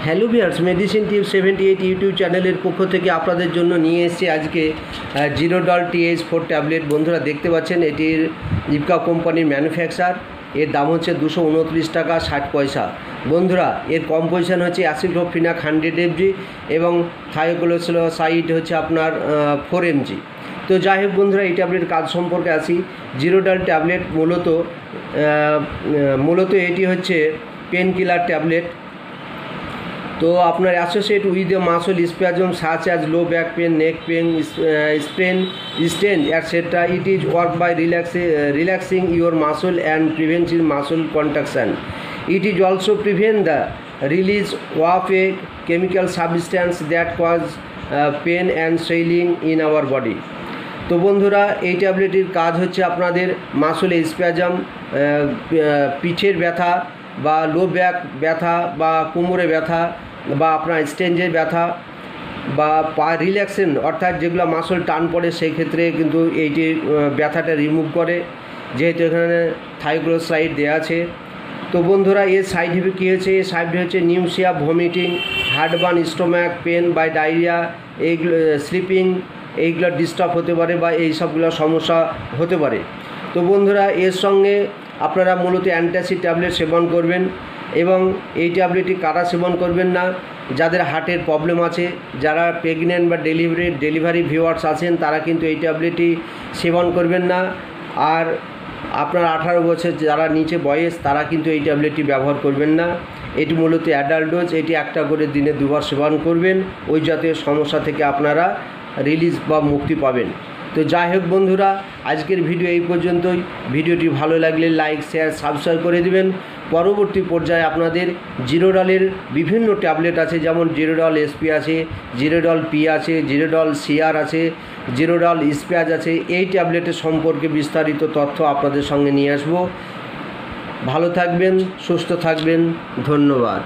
Hello viewers, medicine tips 78 YouTube চ্যানেলের পক্ষ থেকে আপনাদের জন্য নিয়ে এসেছি আজকে জিরোডল TH4 ট্যাবলেট। বন্ধুরা দেখতে পাচ্ছেন এটির ইপকা কোম্পানির ম্যানুফ্যাকচার। এর দাম হচ্ছে 229 টাকা 60 পয়সা। বন্ধুরা এর কম্পোজিশন হচ্ছে অ্যাসিডোফিনাক 100 mg এবং থায়োক্লোসাইড হচ্ছে আপনার 4 mg। তো যাই হোক বন্ধুরা, এই ট্যাবলেট কাজ সম্পর্কে আসি। জিরোডল ট্যাবলেট মূলত এটি হচ্ছে পেন কিলার ট্যাবলেট। তো আপনার associate with the muscle spasm such as low back pain, neck pain, sprain, strain etcetera. It is work by relaxing your muscle and preventing muscle contraction. It is also prevent the release of a chemical substance that cause pain and swelling in our body. তো বন্ধুরা এই ট্যাবলেটের কাজ হচ্ছে আপনাদের মাসলে spasm, পিঠের ব্যথা বা লো ব্যাক ব্যথা বা কোমরে ব্যথা বা আপনার স্টেঞ্জের ব্যথা বা পা রিল্যাক্সেশন অর্থাৎ যেগুলো মাসল টান পড়ে সেই ক্ষেত্রে কিন্তু এইটি ব্যথাটা রিমুভ করে, যেহেতু এখানে থায়োক্লোসাইড দেওয়া আছে। তো বন্ধুরা এর সাইড ইফেক্ট কী হচ্ছে? এর সাইড হচ্ছে নিউসিয়া, ভমিটিং, হার্টবার্ন, স্টোম্যাক পেন বা ডায়রিয়া, এইগুলো স্লিপিং, এইগুলো ডিস্টার্ব হতে পারে বা এই সবগুলো সমস্যা হতে পারে। তো বন্ধুরা এর সঙ্গে আপনারা মূলত অ্যান্টাসিড ট্যাবলেট সেবন করবেন এবং এই ট্যাবলেটটি কারা সেবন করবেন না? যাদের হার্টের প্রবলেম আছে, যারা প্রেগনেন্ট বা ডেলিভারি ভিউয়ার্স আছেন তারা কিন্তু এই ট্যাবলেটটি সেবন করবেন না। আর আপনার 18 বছর যারা নিচে বয়স তারা কিন্তু এই ট্যাবলেটটি ব্যবহার করবেন না। এটি মূলত অ্যাডাল্ট ডোজ। এটি একটা করে দিনে 2 বার সেবন করবেন, ওই জাতীয় সমস্যা থেকে আপনারা রিলিজ বা মুক্তি পাবেন। তো যাই হোক বন্ধুরা, আজকের ভিডিও এই পর্যন্তই। ভিডিওটি ভালো লাগলে লাইক, শেয়ার, সাবস্ক্রাইব করে দিবেন। পরবর্তী পর্যায়ে আপনাদের জিরোডলের বিভিন্ন ট্যাবলেট আছে, যেমন জিরোডল SP আছে, জিরোডল P আছে, জিরোডল CR আছে, জিরোডল স্প্যাজ আছে। এই ট্যাবলেটের সম্পর্কে বিস্তারিত তথ্য আপনাদের সঙ্গে নিয়ে আসব। ভালো থাকবেন, সুস্থ থাকবেন, ধন্যবাদ।